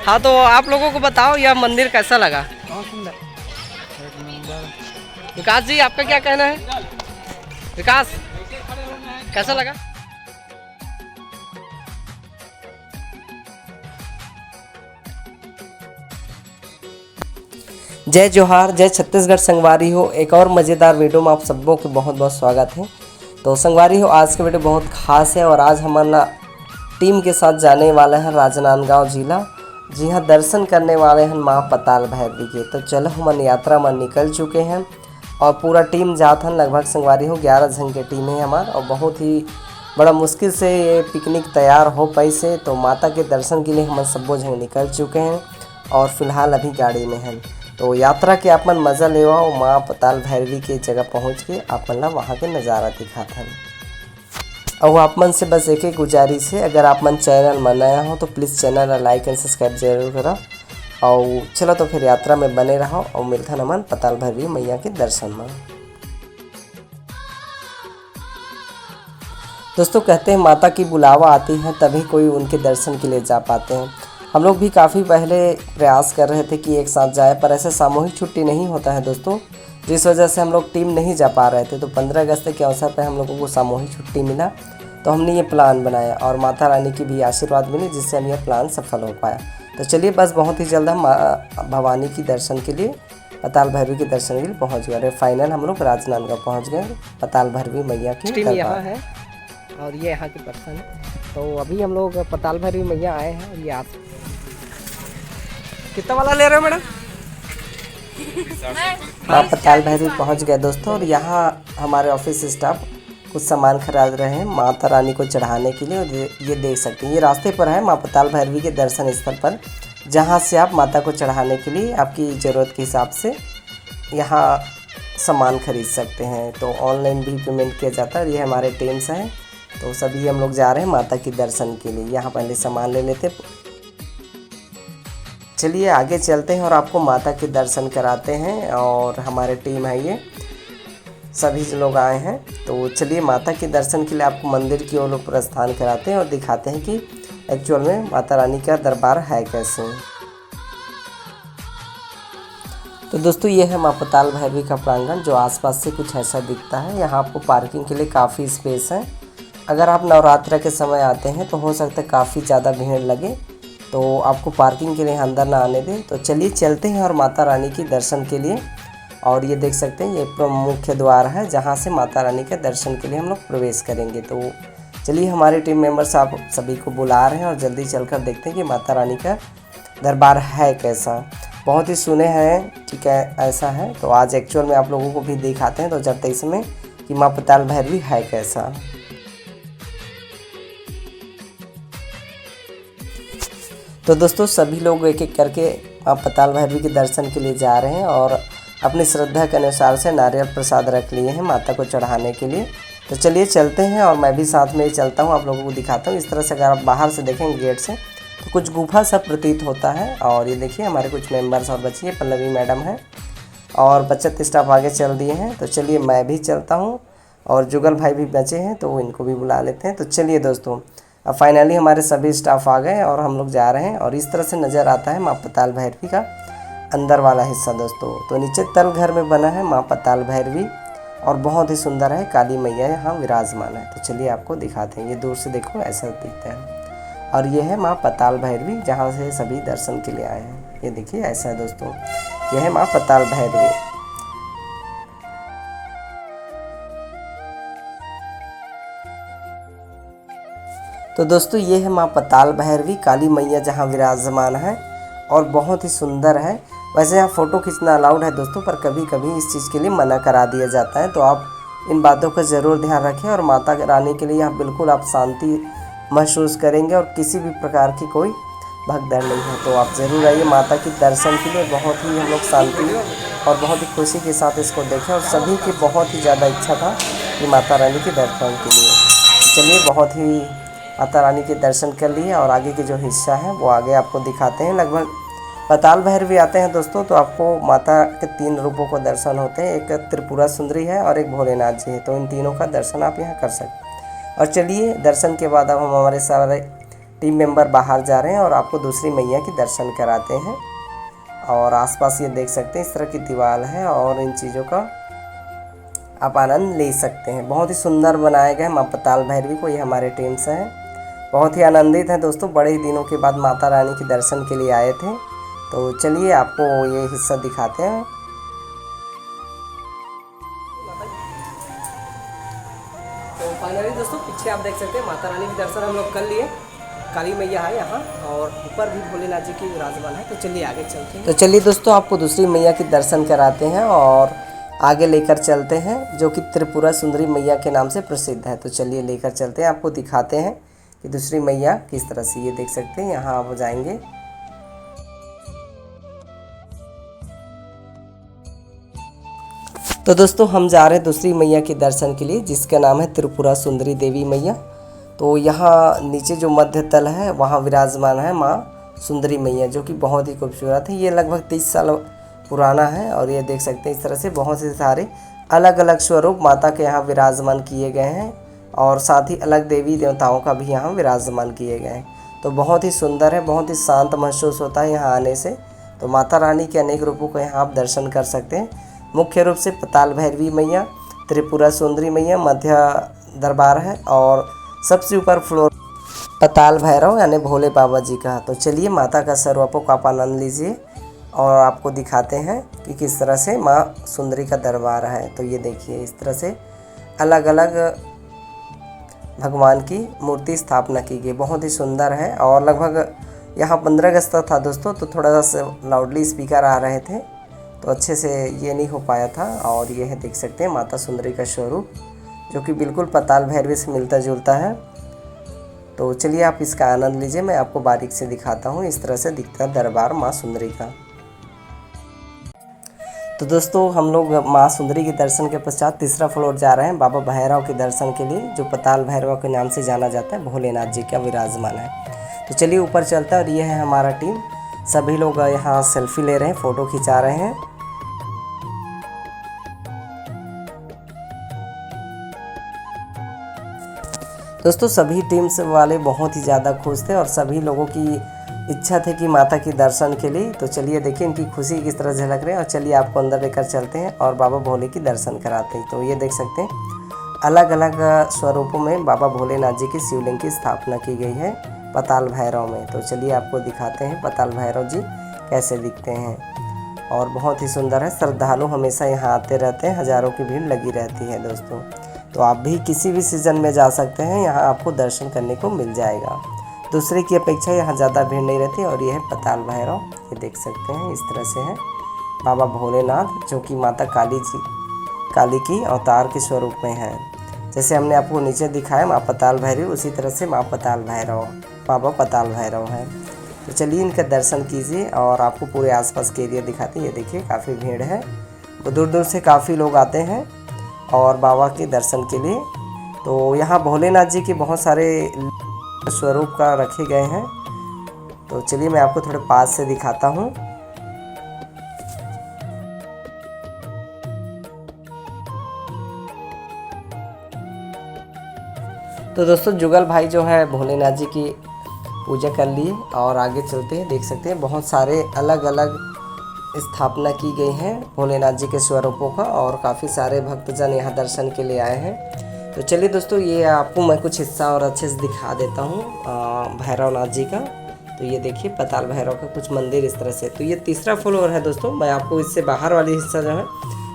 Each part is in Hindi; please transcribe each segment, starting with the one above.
हाँ, तो आप लोगों को बताओ यह मंदिर कैसा लगा। बहुत सुंदर, एक नंबर। विकास जी, आपका क्या कहना है? विकास, कैसा लगा? जय जोहार, जय छत्तीसगढ़ संगवारी हो। एक और मज़ेदार वीडियो में आप सबों को बहुत बहुत स्वागत है। तो संगवारी हो, आज का वीडियो बहुत खास है और आज हमारा टीम के साथ जाने वाला है राजनांदगांव जिला। जी हाँ, दर्शन करने वाले हैं माँ पताल भैरवी के। तो चलो हम यात्रा में निकल चुके हैं और पूरा टीम जात हैं। लगभग संगवारी हो 11 जन की टीम है हमारा और बहुत ही बड़ा मुश्किल से ये पिकनिक तैयार हो पाई से। तो माता के दर्शन के लिए हम सबो जन निकल चुके हैं और फिलहाल अभी गाड़ी में हैं। तो यात्रा के अपन मज़ा लेवा और माँ पताल भैरवी के जगह पहुँच के अपन ला वहाँ के नज़ारा दिखाते हैं। और आप मन से बस एक ही गुजारिश है, अगर आप मन चैनल में नया हो तो प्लीज़ चैनल ला लाइक एंड सब्सक्राइब जरूर करो। और चलो तो फिर यात्रा में बने रहो और मिलता है मन पताल भैरवी मैया के दर्शन में। दोस्तों, कहते हैं माता की बुलावा आती है तभी कोई उनके दर्शन के लिए जा पाते हैं। हम लोग भी काफ़ी पहले प्रयास कर रहे थे कि एक साथ जाए, पर ऐसे सामूहिक छुट्टी नहीं होता है दोस्तों, जिस वजह से हम लोग टीम नहीं जा पा रहे थे। तो 15 अगस्त के अवसर पर हम लोगों को सामूहिक छुट्टी मिला तो हमने ये प्लान बनाया और माता रानी की भी आशीर्वाद मिली जिससे हम यह प्लान सफल हो पाया। तो चलिए बस बहुत ही जल्द हम भवानी की दर्शन के लिए, पताल भैरवी के दर्शन के लिए पहुँच गए। फाइनल हम लोग राजनांदगांव पहुँच गए पताल भैरवी मैया की टीम यहाँ है और ये यहाँ के पर्सन है। तो अभी हम लोग पताल भैरवी मैया आए हैं और ये आप कितना वाला ले रहे हो मैडम? आप पताल भैरवी पहुंच गए दोस्तों और यहाँ हमारे ऑफिस स्टाफ कुछ सामान खरीद रहे हैं माता रानी को चढ़ाने के लिए। और ये देख सकते हैं ये रास्ते पर है माँ पताल भैरवी के दर्शन स्थल पर, जहाँ से आप माता को चढ़ाने के लिए आपकी ज़रूरत के हिसाब से यहाँ सामान खरीद सकते हैं। तो ऑनलाइन भी पेमेंट किया जाता है। ये हमारे टीम्स हैं, तो सभी हम लोग जा रहे हैं माता के दर्शन के लिए। यहाँ पहले सामान ले लेते। चलिए आगे चलते हैं और आपको माता के दर्शन कराते हैं। और हमारे टीम है ये सभी लोग आए हैं। तो चलिए माता के दर्शन के लिए आपको मंदिर की ओर प्रस्थान कराते हैं और दिखाते हैं कि एक्चुअल में माता रानी का दरबार है कैसे। तो दोस्तों, ये है माँ पताल भैरवी का प्रांगण जो आसपास से कुछ ऐसा दिखता है। यहाँ आपको पार्किंग के लिए काफ़ी स्पेस है। अगर आप नवरात्र के समय आते हैं तो हो सकता है काफ़ी ज़्यादा भीड़ लगे, तो आपको पार्किंग के लिए अंदर ना आने दें। तो चलिए चलते हैं और माता रानी की दर्शन के लिए। और ये देख सकते हैं ये मुख्य द्वार है जहाँ से माता रानी के दर्शन के लिए हम लोग प्रवेश करेंगे। तो चलिए हमारे टीम मेंबर्स आप सभी को बुला रहे हैं और जल्दी चलकर देखते हैं कि माता रानी का दरबार है कैसा। बहुत ही सुने हैं, ठीक है, ऐसा है। तो आज एक्चुअल में आप लोगों को भी दिखाते हैं तो चलते इसमें कि माँ पताल भैरवी है कैसा। तो दोस्तों, सभी लोग एक एक करके माँ पताल भैरवी के दर्शन के लिए जा रहे हैं और अपनी श्रद्धा के अनुसार से नारियल प्रसाद रख लिए हैं माता को चढ़ाने के लिए। तो चलिए चलते हैं और मैं भी साथ में ही चलता हूँ, आप लोगों को दिखाता हूँ। इस तरह से अगर आप बाहर से देखेंगे गेट से तो कुछ गुफा सा प्रतीत होता है। और ये देखिए हमारे कुछ मेंबर्स और बच्चे, पल्लवी मैडम हैं और बचत स्टाफ आगे चल दिए हैं। तो चलिए मैं भी चलता हूँ और जुगल भाई भी बचे हैं तो इनको भी बुला लेते हैं। तो चलिए दोस्तों, अब फाइनली हमारे सभी स्टाफ आ गए और हम लोग जा रहे हैं। और इस तरह से नज़र आता है माँ पताल भैरवी का अंदर वाला हिस्सा दोस्तों। तो नीचे तल घर में बना है माँ पताल भैरवी और बहुत ही सुंदर है, काली मैया यहाँ विराजमान है। तो चलिए आपको दिखाते हैं। ये दूर से देखो ऐसा दिखता है और ये है माँ पताल भैरवी जहाँ से सभी दर्शन के लिए आए हैं। ये देखिए ऐसा है दोस्तों, यह है माँ पताल भैरवी। तो दोस्तों, ये है माँ पताल भैरवी, काली मैया जहाँ विराजमान है और बहुत ही सुंदर है। वैसे यहाँ फ़ोटो खींचना अलाउड है दोस्तों, पर कभी कभी इस चीज़ के लिए मना करा दिया जाता है। तो आप इन बातों का ज़रूर ध्यान रखें और माता रानी के लिए यहाँ बिल्कुल आप शांति महसूस करेंगे और किसी भी प्रकार की कोई भगदड़ नहीं है। तो आप ज़रूर आइए माता की दर्शन के लिए। बहुत ही हम लोग शांति और बहुत ही खुशी के साथ इसको देखें और सभी की बहुत ही ज़्यादा इच्छा था कि माता रानी के दर्शन के लिए। चलिए बहुत ही माता रानी के दर्शन कर लिए और आगे के जो हिस्सा है वो आगे आपको दिखाते हैं। लगभग पताल भैरवी आते हैं दोस्तों तो आपको माता के 3 रूपों को दर्शन होते हैं। एक त्रिपुरा सुंदरी है और एक भोलेनाथ जी है। तो इन तीनों का दर्शन आप यहाँ कर सकते हैं। और चलिए दर्शन के बाद अब हम हमारे सारे टीम मेंबर बाहर जा रहे हैं और आपको दूसरी मैया के दर्शन कराते हैं। और आसपास ये देख सकते हैं इस तरह की दीवार है और इन चीज़ों का आप आनंद ले सकते हैं। बहुत ही सुंदर बनाया गया है माँ पताल भैरवी को, ये हमारे टीम से है। बहुत ही आनंदित हैं दोस्तों, बड़े ही दिनों के बाद माता रानी के दर्शन के लिए आए थे। तो चलिए आपको ये हिस्सा दिखाते हैं। तो फाइनली दोस्तों पीछे आप देख सकते हैं माता रानी के दर्शन हम लोग कर लिए। काली मैया है यहाँ और ऊपर भी भोलेनाथ जी की विराजमान है। तो चलिए आगे चलते हैं। तो चलिए दोस्तों आपको दूसरी मैया के दर्शन कराते हैं और आगे लेकर चलते हैं, जो कि त्रिपुरा सुंदरी मैया के नाम से प्रसिद्ध है। तो चलिए लेकर चलते हैं, आपको दिखाते हैं कि दूसरी मैया किस तरह से। ये देख सकते हैं यहाँ आप जाएंगे। तो दोस्तों हम जा रहे हैं दूसरी मैया के दर्शन के लिए, जिसका नाम है त्रिपुरा सुंदरी देवी मैया। तो यहाँ नीचे जो मध्य तल है वहाँ विराजमान है माँ सुंदरी मैया, जो कि बहुत ही खूबसूरत है। ये लगभग 30 साल पुराना है और ये देख सकते हैं इस तरह से बहुत से सारे अलग अलग स्वरूप माता के यहाँ विराजमान किए गए हैं और साथ ही अलग देवी देवताओं का भी यहाँ विराजमान किए गए हैं। तो बहुत ही सुंदर है, बहुत ही शांत महसूस होता है यहाँ आने से। तो माता रानी के अनेक रूपों को यहाँ आप दर्शन कर सकते हैं। मुख्य रूप से पताल भैरवी मैया, त्रिपुरा सुंदरी मैया मध्य दरबार है और सबसे ऊपर फ्लोर पताल भैरव यानी भोले बाबा जी का। तो चलिए माता का स्वरूपों का आप आनंद लीजिए और आपको दिखाते हैं कि किस तरह से माँ सुंदरी का दरबार है। तो ये देखिए इस तरह से अलग अलग भगवान की मूर्ति स्थापना की गई, बहुत ही सुंदर है। और लगभग यहाँ 15 अगस्त था दोस्तों, तो थोड़ा सा लाउडली स्पीकर आ रहे थे तो अच्छे से ये नहीं हो पाया था। और ये है देख सकते हैं माता सुंदरी का स्वरूप, जो कि बिल्कुल पताल भैरवी से मिलता जुलता है। तो चलिए आप इसका आनंद लीजिए, मैं आपको बारीक से दिखाता हूँ। इस तरह से दिखता है दरबार माँ सुंदरी का। तो दोस्तों हम लोग माँ सुंदरी के दर्शन के पश्चात तीसरा फ्लोर जा रहे हैं बाबा भैरव के दर्शन के लिए, जो पताल भैरव के नाम से जाना जाता है, भोलेनाथ जी का विराजमान है। तो चलिए ऊपर चलता है और ये है हमारा टीम। सभी लोग यहाँ सेल्फी ले रहे हैं, फ़ोटो खिंचा रहे हैं। दोस्तों सभी टीम्स वाले बहुत ही ज़्यादा खुश थे और सभी लोगों की इच्छा थी कि माता के दर्शन के लिए। तो चलिए देखिए इनकी खुशी किस तरह झलक रही है। और चलिए आपको अंदर लेकर चलते हैं और बाबा भोले की दर्शन कराते हैं। तो ये देख सकते हैं अलग अलग स्वरूपों में बाबा भोलेनाथ जी की शिवलिंग की स्थापना की गई है पताल भैरव में। तो चलिए आपको दिखाते हैं पताल भैरव जी कैसे दिखते हैं। और बहुत ही सुंदर है, श्रद्धालु हमेशा यहाँ आते रहते हैं, हज़ारों की भीड़ लगी रहती है दोस्तों। तो आप भी किसी भी सीज़न में जा सकते हैं, यहाँ आपको दर्शन करने को मिल जाएगा। दूसरे की अपेक्षा यहाँ ज़्यादा भीड़ नहीं रहती। और ये है पताल भैरव, ये देख सकते हैं इस तरह से है बाबा भोलेनाथ, जो कि माता काली की अवतार के स्वरूप में है। जैसे हमने आपको नीचे दिखाया माँ पताल भैरवी, उसी तरह से माँ पताल भैरव बाबा पताल भैरव है। तो चलिए इनका दर्शन कीजिए और आपको पूरे आसपास के एरिया दिखाते हैं। ये देखिए काफ़ी भीड़ है, वो दूर दूर से काफ़ी लोग आते हैं और बाबा के दर्शन के लिए। तो यहाँ भोलेनाथ जी के बहुत सारे स्वरूप का रखे गए हैं। तो चलिए मैं आपको थोड़े पास से दिखाता हूँ। तो दोस्तों जुगल भाई जो है भोलेनाथ जी की पूजा कर लिए और आगे चलते हैं। देख सकते हैं बहुत सारे अलग अलग स्थापना की गई है भोलेनाथ जी के स्वरूपों का और काफ़ी सारे भक्तजन यहाँ दर्शन के लिए आए हैं। तो चलिए दोस्तों ये आपको मैं कुछ हिस्सा और अच्छे से दिखा देता हूँ भैरवनाथ जी का। तो ये देखिए पताल भैरव का कुछ मंदिर इस तरह से। तो ये तीसरा फ्लोर है दोस्तों, मैं आपको इससे बाहर वाली हिस्सा जो है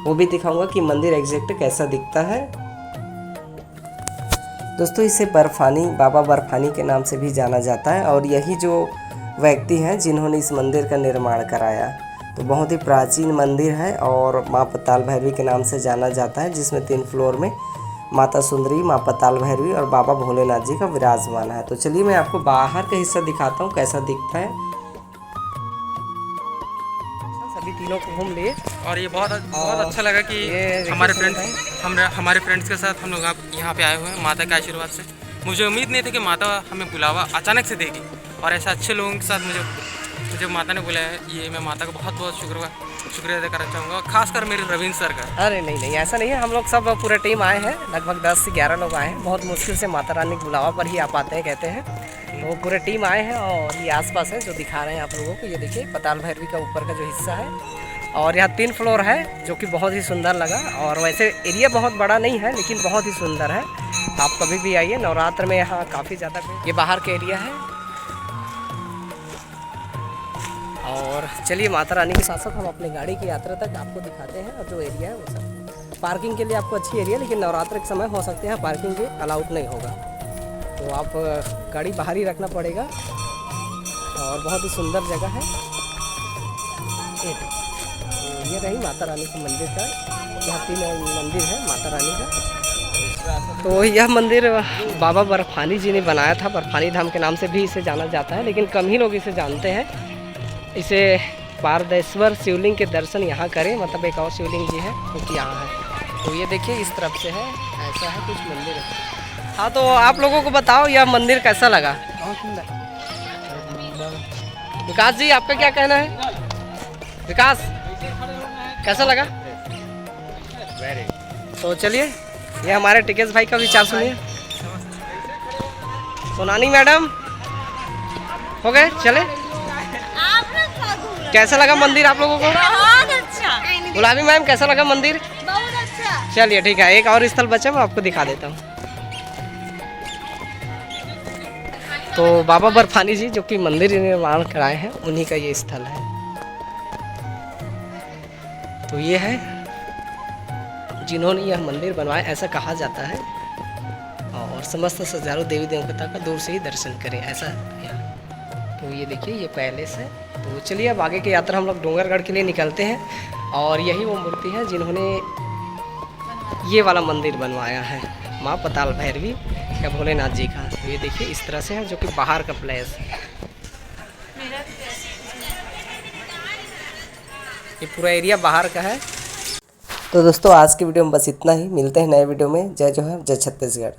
वो भी दिखाऊंगा कि मंदिर एग्जैक्ट कैसा दिखता है। दोस्तों इसे बर्फानी बाबा बर्फानी के नाम से भी जाना जाता है और यही जो व्यक्ति हैं जिन्होंने इस मंदिर का निर्माण कराया। तो बहुत ही प्राचीन मंदिर है और माँ पताल भैरवी के नाम से जाना जाता है, जिसमें 3 फ्लोर में माता सुंदरी, माँ पताल भैरवी और बाबा भोलेनाथ जी का विराजमान है। तो चलिए मैं आपको बाहर का हिस्सा दिखाता हूँ कैसा दिखता है। सभी तीनों को घूम लिए और ये बहुत अच्छा लगा कि हमारे फ्रेंड्स के साथ हम लोग यहाँ पे आए हुए हैं माता के आशीर्वाद से। मुझे उम्मीद नहीं थी कि माता हमें बुलावा अचानक से देगी और ऐसा अच्छे लोगों के साथ मुझे माता ने बुलाया है। ये मैं माता का बहुत शुक्रिया अदा करना चाहूँगा, खासकर मेरे रविंद्र सर का। अरे नहीं ऐसा नहीं है, हम लोग सब पूरा टीम आए हैं, लगभग 10 से 11 लोग आए हैं। बहुत मुश्किल से माता रानी के बुलावा पर ही आ पाते हैं कहते हैं। तो पूरे टीम आए हैं और ये आसपास है जो दिखा रहे हैं आप लोगों को। ये देखिए पाताल भैरवी का ऊपर का जो हिस्सा है, और यहाँ 3 फ्लोर है जो कि बहुत ही सुंदर लगा। और वैसे एरिया बहुत बड़ा नहीं है लेकिन बहुत ही सुंदर है। आप कभी भी आइए, नवरात्र में यहाँ काफ़ी ज़्यादा। ये बाहर का एरिया है। और चलिए माता रानी के साथ साथ हम अपनी गाड़ी की यात्रा तक आपको दिखाते हैं। और जो एरिया है वो सब पार्किंग के लिए आपको अच्छी एरिया, लेकिन नवरात्र के समय हो सकते हैं पार्किंग के अलाउड नहीं होगा, तो आप गाड़ी बाहर ही रखना पड़ेगा। और बहुत ही सुंदर जगह है। तो ये रही माता रानी के मंदिर का। यहाँ 3 मंदिर है माता रानी का। तो यह मंदिर बाबा बर्फानी जी ने बनाया था। बर्फानी धाम के नाम से भी इसे जाना जाता है, लेकिन कम ही लोग इसे जानते हैं। इसे पारदेश्वर शिवलिंग के दर्शन यहाँ करें, मतलब एक और शिवलिंग जी है क्योंकि यहाँ है। तो ये देखिए इस तरफ से है, ऐसा है कुछ मंदिर है। हाँ, तो आप लोगों को बताओ यह मंदिर कैसा लगा। विकास जी आपका क्या कहना है? विकास कैसा लगा? तो चलिए ये हमारे टिकेश भाई का विचार सुनिए। सोनानी मैडम हो गए, चले। कैसा लगा मंदिर आप लोगों को? बहुत अच्छा। गुलाबी मैम कैसा लगा मंदिर? बहुत अच्छा। चलिए ठीक है, एक और स्थल बचा मैं आपको दिखा देता हूँ। तो बाबा बर्फानी जी जो कि मंदिर निर्माण कराए हैं, उन्हीं का ये स्थल है। तो ये है जिन्होंने यह मंदिर बनवाया, ऐसा कहा जाता है। और समस्त हजारों देवी देवता का दूर से ही दर्शन करें, ऐसा है। तो ये देखिए ये पैलेस है। तो चलिए अब आगे की यात्रा हम लोग डोंगरगढ़ के लिए निकलते हैं। और यही वो मूर्ति है जिन्होंने ये वाला मंदिर बनवाया है, माँ पताल भैरवी या भोलेनाथ जी का। तो ये देखिए इस तरह से है, जो कि बाहर का प्लेस है। ये पूरा एरिया बाहर का है। तो दोस्तों आज की वीडियो में बस इतना ही। मिलते हैं नए वीडियो में। जय जोहर, जय छत्तीसगढ़।